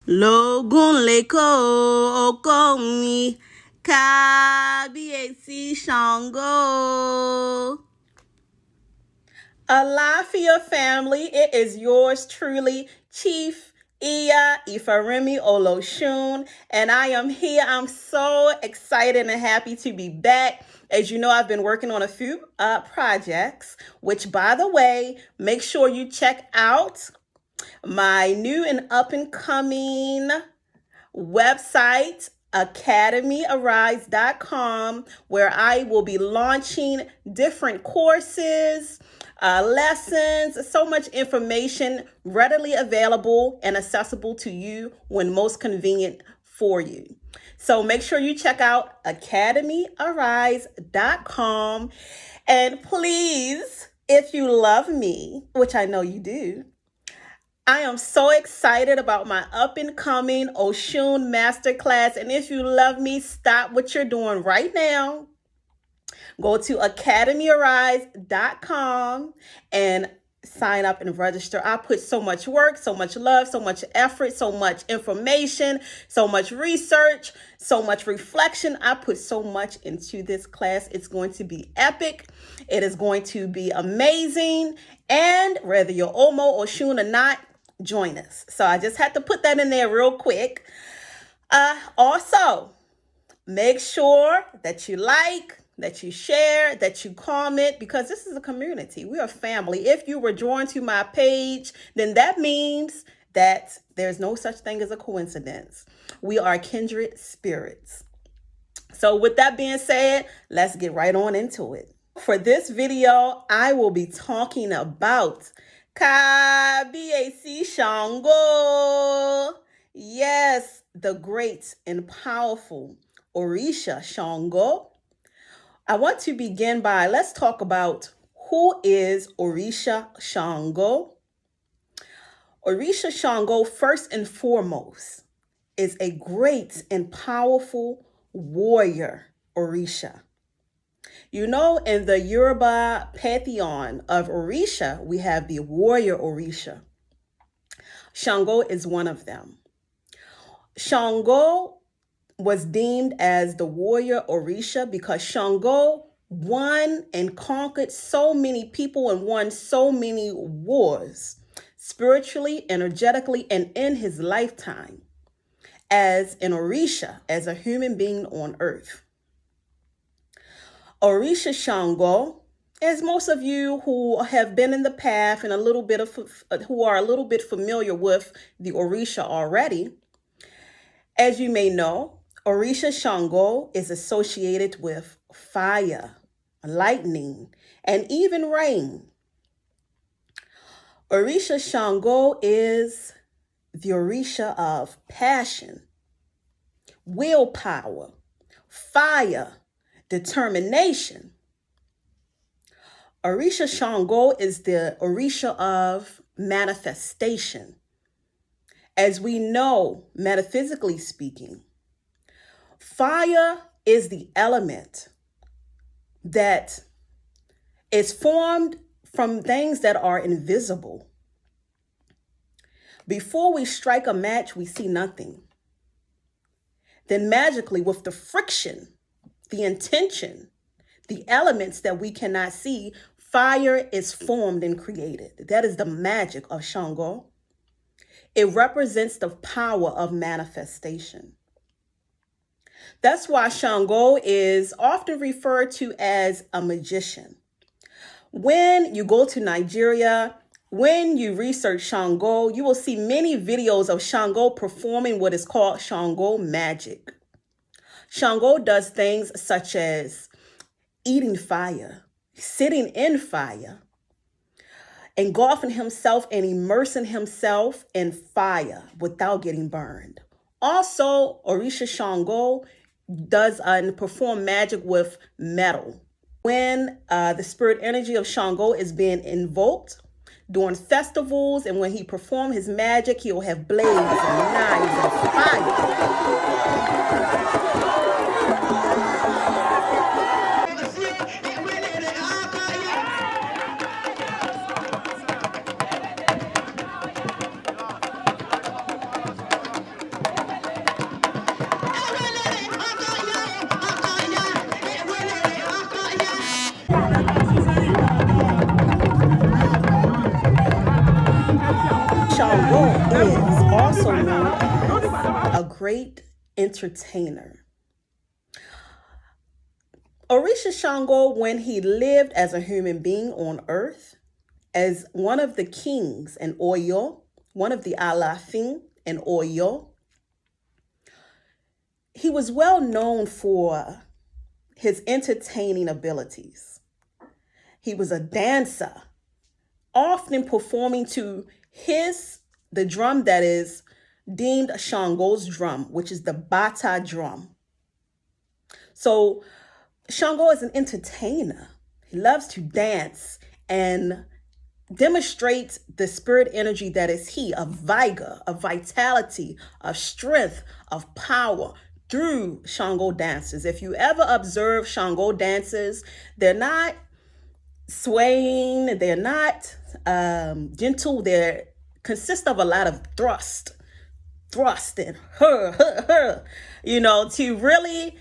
lógún lẹ́kọ̀ọ́ ọkọ mi kábíyèsí Shango. Alafia family, it is yours truly, Chief Ifaremi Olosun, and I am here. I'm so excited and happy to be back. As you know, I've been working on a few projects, which, by the way, make sure you check out my new and up and coming website, academyarise.com, where I will be launching different courses, lessons, so much information readily available and accessible to you when most convenient for you. So make sure you check out academyarise.com. And please, if you love me, which I know you do, I am so excited about my up and coming Oshun masterclass. And if you love me, stop what you're doing right now. Go to academyarise.com and sign up and register. I put so much work, so much love, so much effort, so much information, so much research, so much reflection. I put so much into this class. It's going to be epic. It is going to be amazing. And whether you're Omo, Oshun or not, join us. So I just had to put that in there real quick. Also, make sure that you like, that you share, that you comment, because this is a community. We are family. If you were drawn to my page, then that means that there's no such thing as a coincidence. We are kindred spirits. So with that being said, let's get right on into it. For this video, I will be talking about Kábíyèsí Shango. Yes, the great and powerful Orisha Shango. I want to begin by, let's talk about who is Orisha Shango. Orisha Shango, first and foremost, is a great and powerful warrior Orisha. You know, in the Yoruba pantheon of Orisha, we have the warrior Orisha. Shango is one of them. Shango was deemed as the warrior Orisha because Shango won and conquered so many people and won so many wars, spiritually, energetically, and in his lifetime as an Orisha, as a human being on earth. Orisha Shango, as most of you who have been in the path and who are a little bit familiar with the Orisha already, as you may know, Orisha Shango is associated with fire, lightning, and even rain. Orisha Shango is the Orisha of passion, willpower, fire, determination. Orisha Shango is the Orisha of manifestation. As we know, metaphysically speaking, fire is the element that is formed from things that are invisible. Before we strike a match, we see nothing. Then magically, with the friction, the intention, the elements that we cannot see, fire is formed and created. That is the magic of Shango. It represents the power of manifestation. That's why Shango is often referred to as a magician. When you go to Nigeria, when you research Shango, you will see many videos of Shango performing what is called Shango magic. Shango does things such as eating fire, sitting in fire, engulfing himself and immersing himself in fire without getting burned. Also, Orisha Shango does and perform magic with metal. When the spirit energy of Shango is being invoked during festivals, and when he performs his magic, he'll have blades and knives and fire. Shango is also known as a great entertainer. Orisha Shango, when he lived as a human being on earth, as one of the kings in Oyo, one of the Alafin in Oyo, he was well known for his entertaining abilities. He was a dancer, often performing to the drum that is deemed Shango's drum, which is the bata drum. So Shango is an entertainer. He loves to dance and demonstrate the spirit energy that is he, of vigor, of vitality, of strength, of power through Shango dances. If you ever observe Shango dances, they're not swaying, they're not gentle, they consist of a lot of thrust and her, to really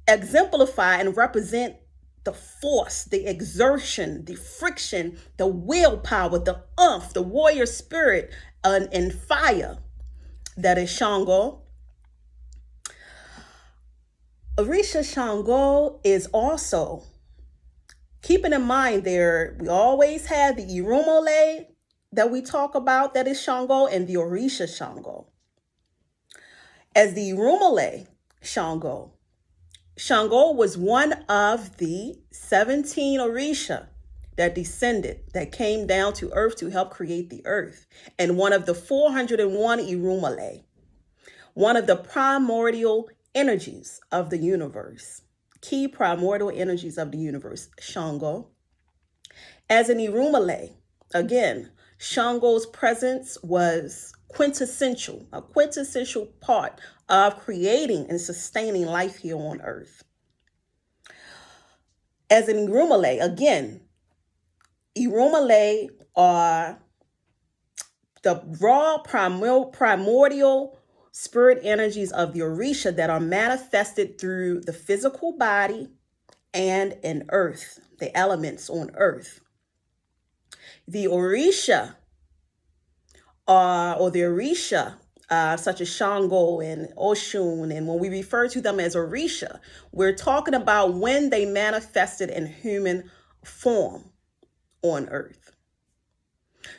exemplify and represent the force, the exertion, the friction, the willpower, the umph, the warrior spirit, and fire that is Shango. Orisha Shango is also, keeping in mind we always have the Irumole that we talk about, that is Shango, and the Orisha Shango. As the Irumole Shango, Shango was one of the 17 Orisha that came down to earth to help create the earth, and one of the 401 Irumole, one of the primordial energies of the universe, key primordial energies of the universe, Shango. As an Irumole, again, Shango's presence was a quintessential part of creating and sustaining life here on earth. As an Irumole, again, Irumole are the raw primordial spirit energies of the Orisha that are manifested through the physical body and in earth, the elements on earth. The Orisha or the Orisha, such as Shango and Oshun, and when we refer to them as Orisha, we're talking about when they manifested in human form on earth.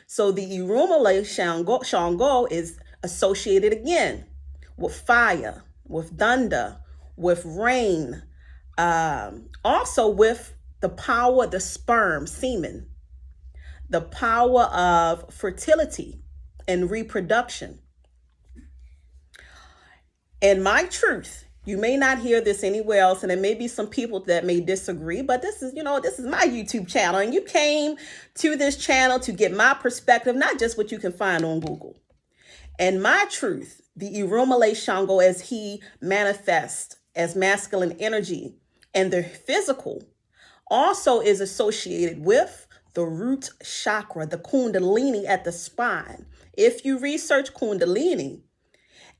So the Irumole Shango is associated again with fire, with thunder, with rain, also with the power, the sperm, semen, the power of fertility and reproduction. And my truth, you may not hear this anywhere else, and there may be some people that may disagree, but this is my YouTube channel, and you came to this channel to get my perspective, not just what you can find on Google. And my truth, the Irumole Shango, as he manifests as masculine energy and the physical, also is associated with the root chakra, the kundalini at the spine. If you research kundalini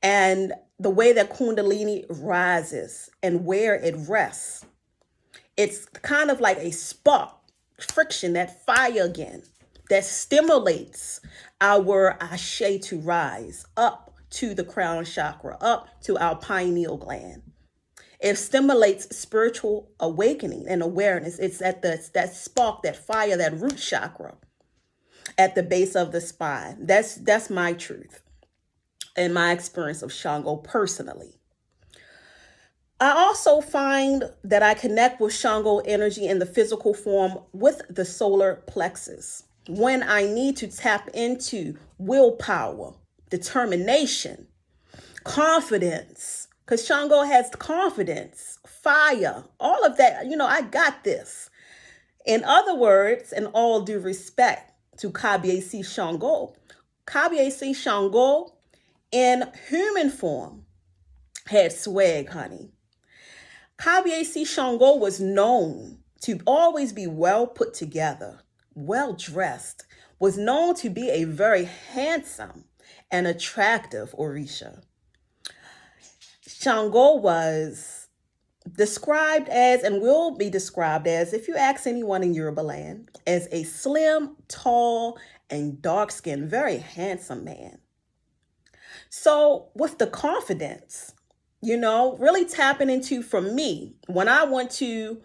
and the way that kundalini rises and where it rests, it's kind of like a spark, friction, that fire again, that stimulates our ashe to rise up to the crown chakra, up to our pineal gland. It stimulates spiritual awakening and awareness. It's at that spark, that fire, that root chakra at the base of the spine. That's my truth and my experience of Shango personally. I also find that I connect with Shango energy in the physical form with the solar plexus when I need to tap into willpower, determination, confidence, because Shango has confidence, fire, all of that. I got this. In other words, in all due respect to Kabiyesi Shango in human form had swag, honey. Kabiyesi Shango was known to always be well put together, well dressed, was known to be a very handsome and attractive Orisha. Shango was described as, and will be described as, if you ask anyone in Yoruba land, as a slim, tall, and dark-skinned, very handsome man. So with the confidence, really tapping into, for me, when I want to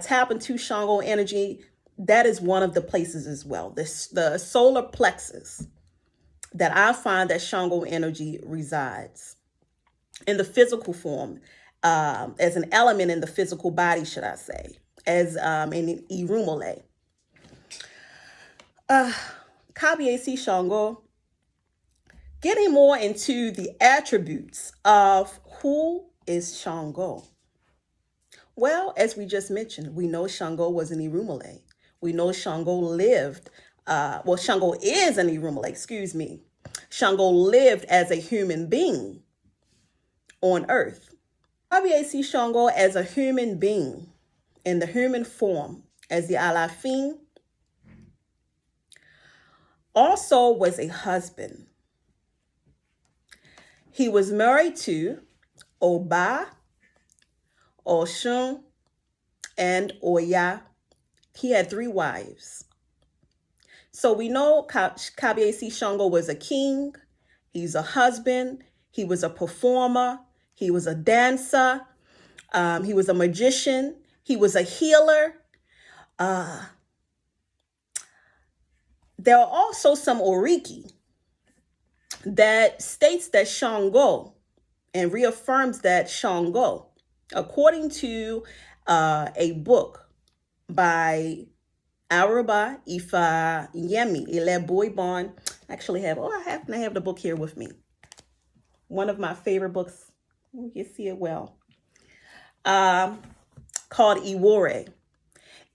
tap into Shango energy, that is one of the places as well. The solar plexus that I find that Shango energy resides in the physical form, as an element in the physical body, should I say, as in Irumole. Kabiesi Shango, getting more into the attributes of who is Shango. Well, as we just mentioned, we know Shango was an Irumole. We know Shango lived, Shango is an Irumole, excuse me. Shango lived as a human being on earth. Kabiesi Shango as a human being in the human form as the Alafin also was a husband. He was married to Oba, Oshun, and Oya. He had 3 wives. So we know Kabiesi Shango was a king, he's a husband, he was a performer, he was a dancer, he was a magician, he was a healer. There are also some Oriki that states that Shango and reaffirms that Shango, according to a book by Aruba Ifaremi Olosun. Actually I happen to have the book here with me. One of my favorite books. You can see it well. Called Iwore.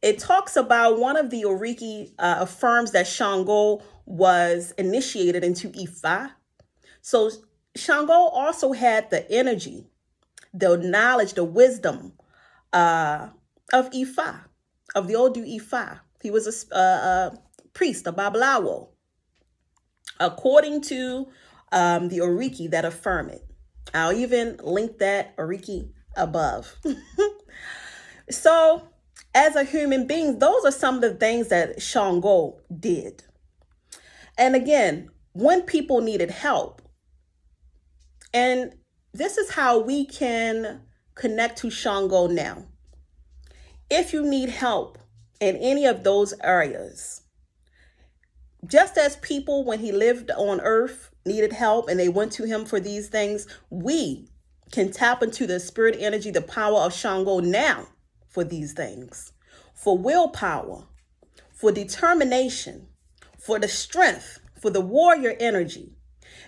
It talks about one of the Oriki affirms that Shango was initiated into Ifa. So Shango also had the energy, the knowledge, the wisdom of Ifa, of the Odu Ifa. He was a priest, a Babalawo, according to the Oriki that affirm it. I'll even link that Oriki above. So, as a human being, those are some of the things that Shango did. And again, when people needed help, and this is how we can connect to Shango now. If you need help in any of those areas, just as people, when he lived on earth, needed help and they went to him for these things, we can tap into the spirit energy, the power of Shango now for these things, for willpower, for determination, for the strength, for the warrior energy.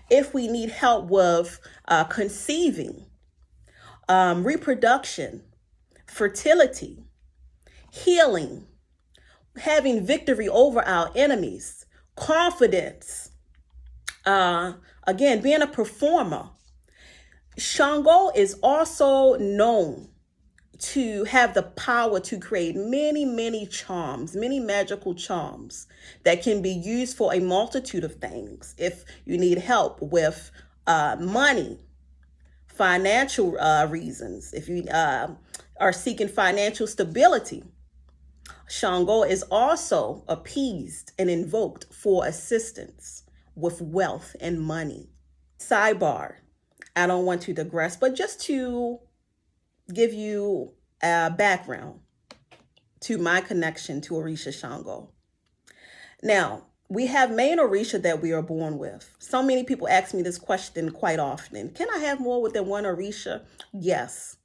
If we need help with conceiving, reproduction, fertility, healing, having victory over our enemies, confidence, again, being a performer. Shango is also known to have the power to create many, many charms, many magical charms that can be used for a multitude of things. If you need help with money, financial reasons, if you are seeking financial stability, Shango is also appeased and invoked for assistance with wealth and money. Sidebar, I don't want to digress, but just to give you a background to my connection to Orisha Shango. Now, we have main Orisha that we are born with. So many people ask me this question quite often. Can I have more than one Orisha? Yes.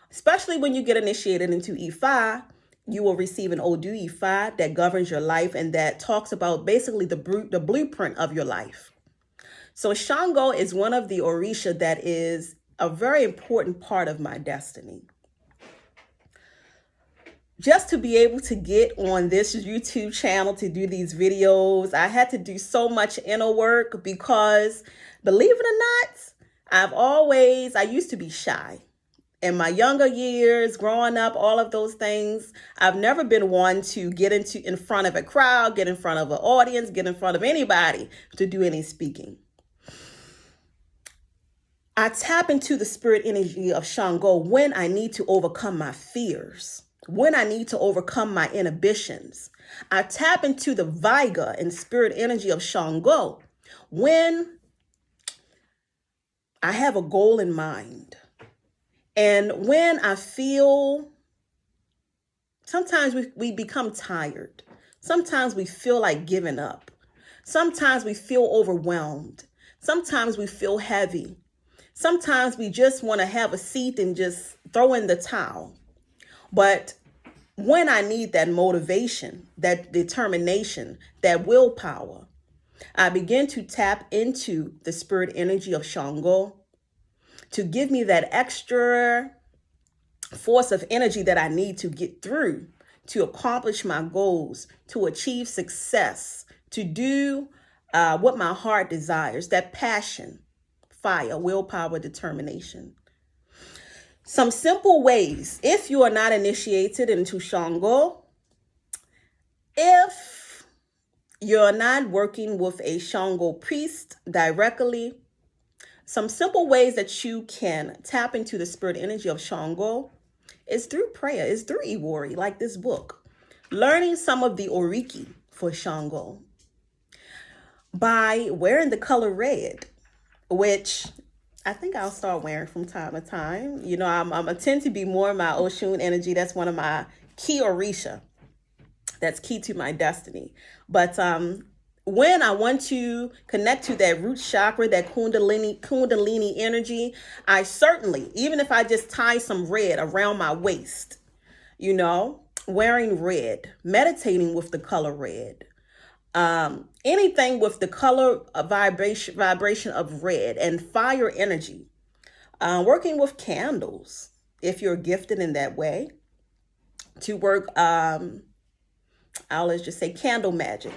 Especially when you get initiated into Ifa, you will receive an Odu Ifa that governs your life and that talks about basically the blueprint of your life. So Shango is one of the Orisha that is a very important part of my destiny. Just to be able to get on this YouTube channel to do these videos, I had to do so much inner work because, believe it or not, I used to be shy. In my younger years, growing up, all of those things, I've never been one to get in front of a crowd, get in front of an audience, get in front of anybody to do any speaking. I tap into the spirit energy of Shango when I need to overcome my fears. when I need to overcome my inhibitions. I tap into the Viga and spirit energy of Shango when I have a goal in mind. And when I feel, sometimes we become tired. Sometimes we feel like giving up. Sometimes we feel overwhelmed. Sometimes we feel heavy. Sometimes we just want to have a seat and just throw in the towel. But when I need that motivation, that determination, that willpower, I begin to tap into the spirit energy of Shango to give me that extra force of energy that I need to get through, to accomplish my goals, to achieve success, to do what my heart desires, that passion, fire, willpower, determination. Some simple ways, if you are not initiated into Shango, if you're not working with a Shango priest directly, some simple ways that you can tap into the spirit energy of Shango is through prayer, is through Iwori, like this book. Learning some of the Oriki for Shango by wearing the color red, which I think I'll start wearing from time to time. You know, I tend to be more in my Oshun energy. That's one of my key Orisha. That's key to my destiny. But when I want to connect to that root chakra, that kundalini energy, I certainly, even if I just tie some red around my waist, you know, wearing red, meditating with the color red, anything with the color vibration of red and fire energy, working with candles, if you're gifted in that way, to work, let's just say candle magic.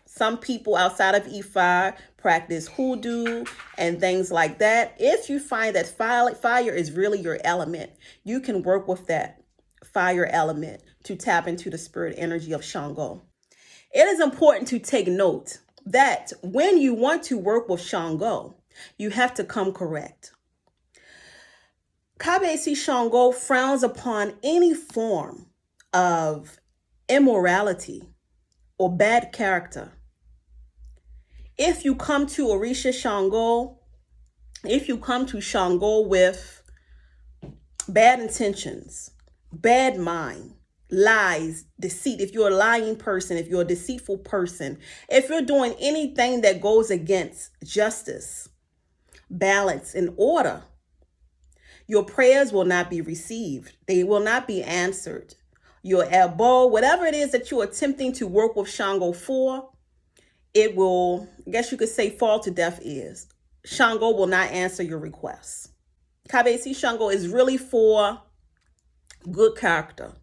Some people outside of Ifa practice hoodoo and things like that. If you find that fire is really your element, you can work with that fire element to tap into the spirit energy of Shango. It is important to take note that when you want to work with Shango, you have to come correct. Kabesi Shango frowns upon any form of immorality or bad character. If you come to Orisha Shango, if you come to Shango with bad intentions, bad mind, lies, deceit, if you're a lying person, if you're a deceitful person, if you're doing anything that goes against justice, balance, and order, your prayers will not be received. They will not be answered. Your elbow, whatever it is that you're attempting to work with Shango for, it will, I guess you could say, fall to deaf ears. Shango will not answer your requests. Kabesi Shango is really for good character.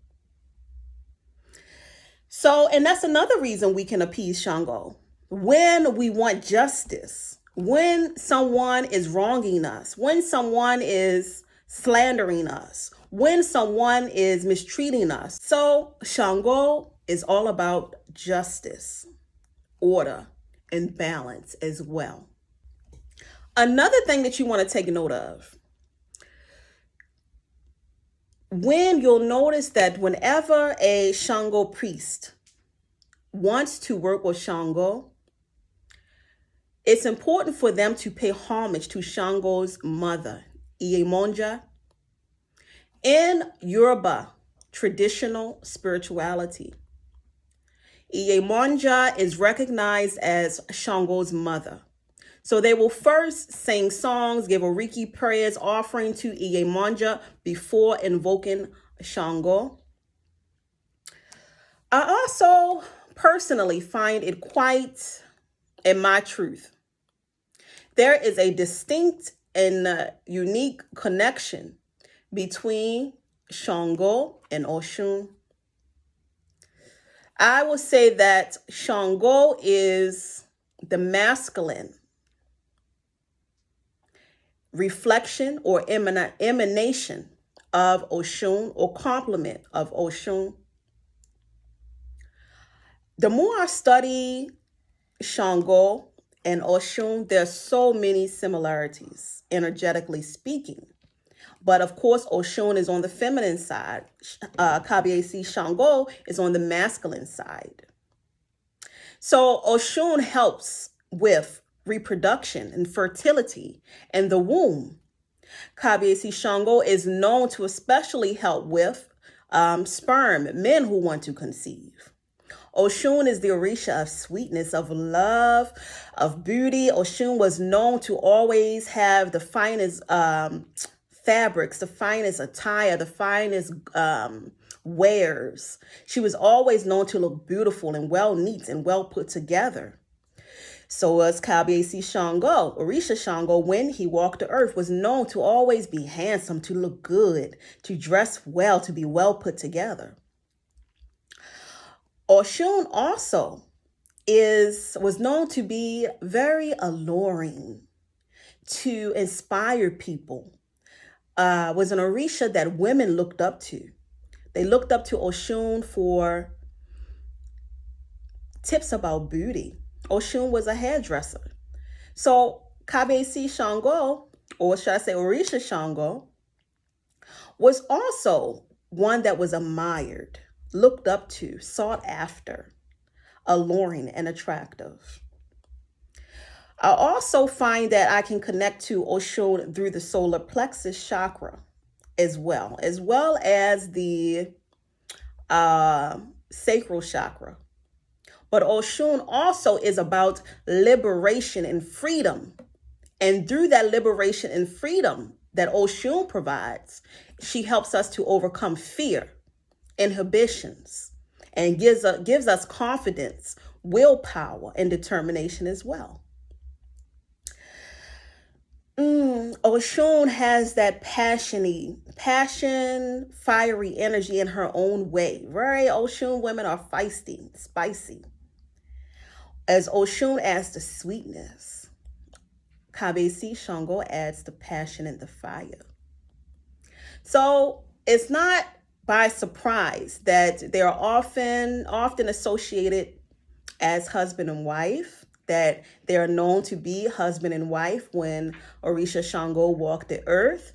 So, and that's another reason we can appease Shango. When we want justice, when someone is wronging us, when someone is slandering us, when someone is mistreating us. So Shango is all about justice, order, and balance as well. Another thing that you want to take note of, when you'll notice that whenever a Shango priest wants to work with Shango, it's important for them to pay homage to Shango's mother, Iyemonja. In Yoruba traditional spirituality, Iyemonja is recognized as Shango's mother. So they will first sing songs, give Oriki prayers, offering to Iyemonja before invoking Shango. I also personally find it quite in my truth. There is a distinct and unique connection between Shango and Oshun. I will say that Shango is the masculine reflection or emanation of Oshun, or complement of Oshun. The more I study Shango and Oshun, there's so many similarities, energetically speaking. But of course, Oshun is on the feminine side. Kabiyesi Shango is on the masculine side. So Oshun helps with reproduction and fertility and the womb. Kabiyesi Shango is known to especially help with sperm, men who want to conceive. Oshun is the Orisha of sweetness, of love, of beauty. Oshun was known to always have the finest fabrics, the finest attire, the finest wares. She was always known to look beautiful and well neat and well put together. So was Kabiyesi Shango. Orisha Shango, when he walked the earth, was known to always be handsome, to look good, to dress well, to be well put together. Oshun also was known to be very alluring, to inspire people. Was an Orisha that women looked up to. They looked up to Oshun for tips about beauty. Oshun was a hairdresser. So Kabiyesi Shango, or should I say Orisha Shango, was also one that was admired, looked up to, sought after, alluring and attractive. I also find that I can connect to Oshun through the solar plexus chakra as well as the sacral chakra. But Oshun also is about liberation and freedom. And through that liberation and freedom that Oshun provides, she helps us to overcome fear, inhibitions, and gives us confidence, willpower, and determination as well. Oshun has that passion, fiery energy in her own way. Very Oshun women are feisty, spicy. As Oshun adds the sweetness, Kabiyesi Shango adds the passion and the fire. So it's not by surprise that they are often associated as husband and wife, that they are known to be husband and wife when Orisha Shango walked the earth.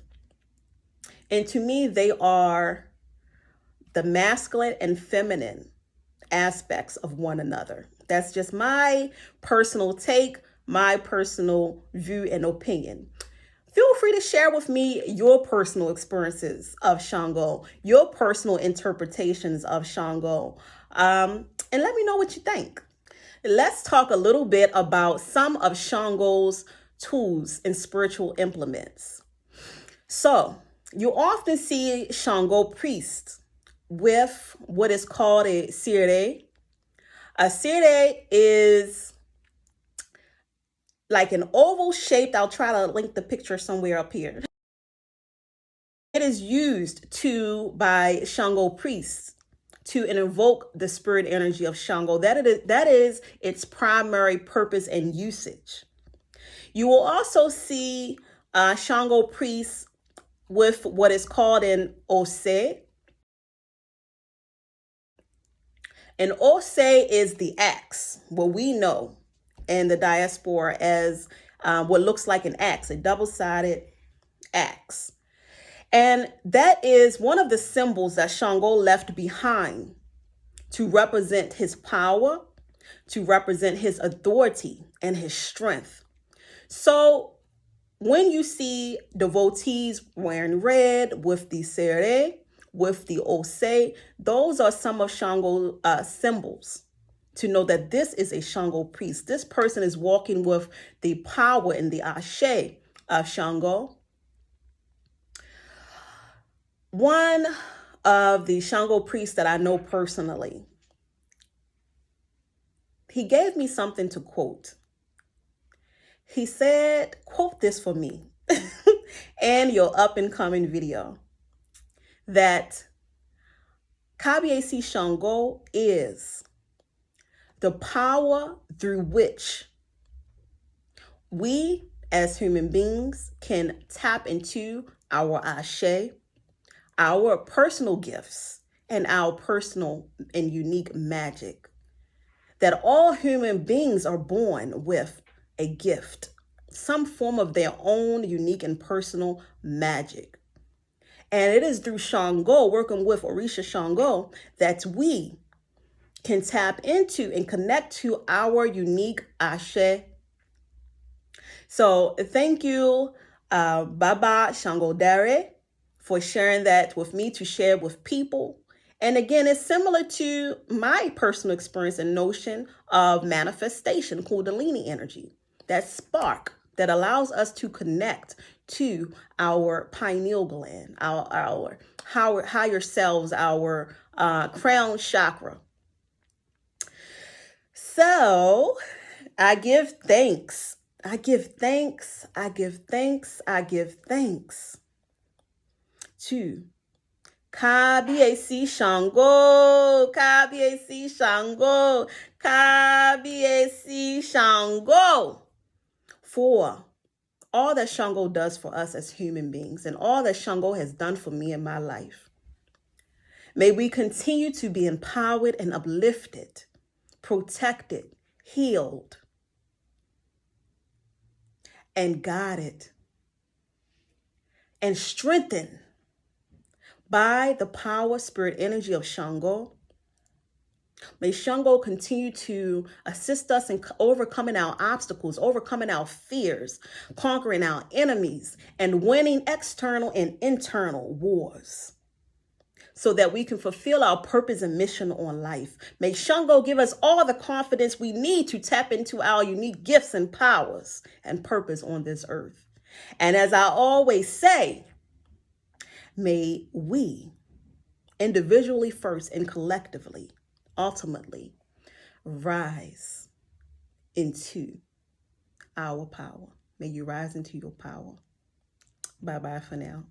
And to me, they are the masculine and feminine aspects of one another. That's just my personal take, my personal view and opinion. Feel free to share with me your personal experiences of Shango, your personal interpretations of Shango, and let me know what you think. Let's talk a little bit about some of Shango's tools and spiritual implements. So, you often see Shango priests with what is called a sire. A sire is like an oval shaped, I'll try to link the picture somewhere up here. It is used by Shango priests to invoke the spirit energy of Shango. That is its primary purpose and usage. You will also see Shango priests with what is called an ose. An ose is the axe, what we know in the diaspora as what looks like an axe, a double-sided axe. And that is one of the symbols that Shango left behind to represent his power, to represent his authority and his strength. So when you see devotees wearing red with the sere, with the ose, those are some of Shango's symbols to know that this is a Shango priest. This person is walking with the power and the ashe of Shango. One of the Shango priests that I know personally, he gave me something to quote. He said, quote this for me and your up and coming video, that Kabiyesi Shango is the power through which we as human beings can tap into our ashe, our personal gifts, and our personal and unique magic. That all human beings are born with a gift, some form of their own unique and personal magic. And it is through Shango, working with Orisha Shango, that we can tap into and connect to our unique Ashe. So thank you, Baba Shango Dare, for sharing that with me to share with people. And again, it's similar to my personal experience and notion of manifestation, Kundalini energy, that spark that allows us to connect to our pineal gland, our higher selves, our crown chakra. So I give thanks. I give thanks. I give thanks. I give thanks to Kábíyèsí Shango, Kábíyèsí Shango, Kábíyèsí Shango, for all that Shango does for us as human beings and all that Shango has done for me in my life. May we continue to be empowered and uplifted, protected, healed, and guided and strengthened by the power, spirit, energy of Shango. May Shango continue to assist us in overcoming our obstacles, overcoming our fears, conquering our enemies, and winning external and internal wars, so that we can fulfill our purpose and mission on life. May Shango give us all the confidence we need to tap into our unique gifts and powers and purpose on this earth. And as I always say, may we, individually first and collectively, ultimately, rise into our power. May you rise into your power. Bye-bye for now.